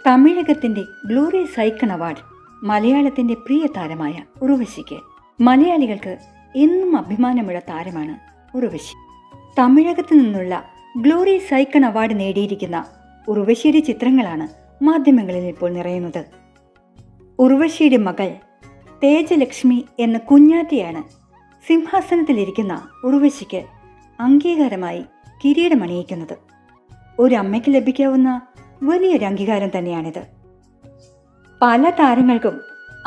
തമിഴകത്തിന്റെ glorious icon award മലയാളത്തിന്റെ പ്രിയ താരമായ ഉർവശിക്ക്. മലയാളികൾക്ക് എന്നും അഭിമാനമുള്ള താരമാണ് ഉർവശി. തമിഴകത്തു നിന്നുള്ള ഗ്ലോറിയസ് ഐക്കൺ അവാർഡ് നേടിയിരിക്കുന്ന ഉർവശിയുടെ ചിത്രങ്ങളാണ് മാധ്യമങ്ങളിൽ ഇപ്പോൾ നിറയുന്നത്. ഉർവശിയുടെ മകൾ തേജലക്ഷ്മി എന്ന കുഞ്ഞാറ്റയാണ് സിംഹാസനത്തിലിരിക്കുന്ന ഉർവശിക്ക് അംഗീകാരമായി കിരീടമണിയിക്കുന്നത്. ഒരു അമ്മയ്ക്ക് ലഭിക്കാവുന്ന വലിയൊരു അംഗീകാരം തന്നെയാണിത്. പല താരങ്ങൾക്കും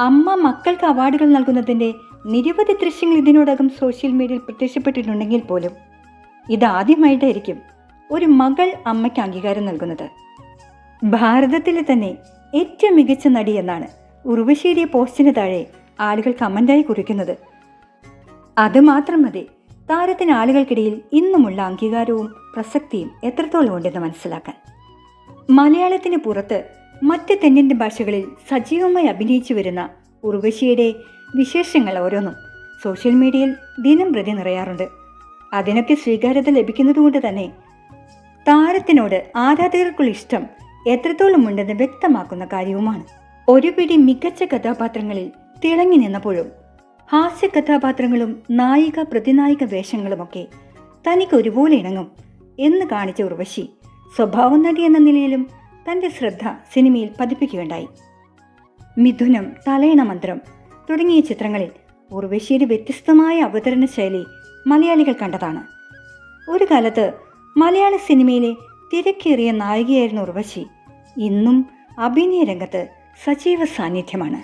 അമ്മ മക്കൾക്ക് അവാർഡുകൾ നൽകുന്നതിൻ്റെ നിരവധി ദൃശ്യങ്ങൾ ഇതിനോടകം സോഷ്യൽ മീഡിയയിൽ പ്രത്യക്ഷപ്പെട്ടിട്ടുണ്ടെങ്കിൽ പോലും ഇതാദ്യമായിട്ടായിരിക്കും ഒരു മകൾ അമ്മയ്ക്ക് അംഗീകാരം നൽകുന്നത്. ഭാരതത്തിലെ തന്നെ ഏറ്റവും മികച്ച നടി എന്നാണ് ഉർവശിയുടെ പോസ്റ്റിന് താഴെ ആളുകൾ കമൻ്റായി കുറിക്കുന്നത്. അതുമാത്രം മതി താരത്തിന് ആളുകൾക്കിടയിൽ ഇന്നുമുള്ള അംഗീകാരവും പ്രസക്തിയും എത്രത്തോളം ഉണ്ടെന്ന് മനസ്സിലാക്കാൻ. മലയാളത്തിന് പുറത്ത് മറ്റ് തെന്നിന്ത്യൻ ഭാഷകളിൽ സജീവമായി അഭിനയിച്ചു വരുന്ന ഉർവശിയുടെ വിശേഷങ്ങൾ ഓരോന്നും സോഷ്യൽ മീഡിയയിൽ ദിനം പ്രതി നിറയാറുണ്ട്. അതിനൊക്കെ സ്വീകാര്യത ലഭിക്കുന്നതുകൊണ്ട് തന്നെ താരത്തിനോട് ആരാധകർക്കുള്ള ഇഷ്ടം എത്രത്തോളം ഉണ്ടെന്ന് വ്യക്തമാക്കുന്ന കാര്യവുമാണ്. ഒരു പിടി മികച്ച കഥാപാത്രങ്ങളിൽ തിളങ്ങി നിന്നപ്പോഴും ഹാസ്യ കഥാപാത്രങ്ങളും നായിക പ്രതിനായിക വേഷങ്ങളുമൊക്കെ തനിക്ക് ഒരുപോലെ ഇണങ്ങും എന്ന് കാണിച്ച ഉർവശി സ്വഭാവ നടി എന്ന നിലയിലും തൻ്റെ ശ്രദ്ധ സിനിമയിൽ പതിപ്പിക്കുകയുണ്ടായി. മിഥുനം, തലയണ മന്ത്രം തുടങ്ങിയ ചിത്രങ്ങളിൽ ഉർവശിയുടെ വ്യത്യസ്തമായ അവതരണ ശൈലി മലയാളികൾ കണ്ടതാണ്. ഒരു കാലത്ത് മലയാള സിനിമയിലെ തിരക്കേറിയ നായികയായിരുന്ന ഉർവശി ഇന്നും അഭിനയ രംഗത്ത് സജീവ സാന്നിധ്യമാണ്.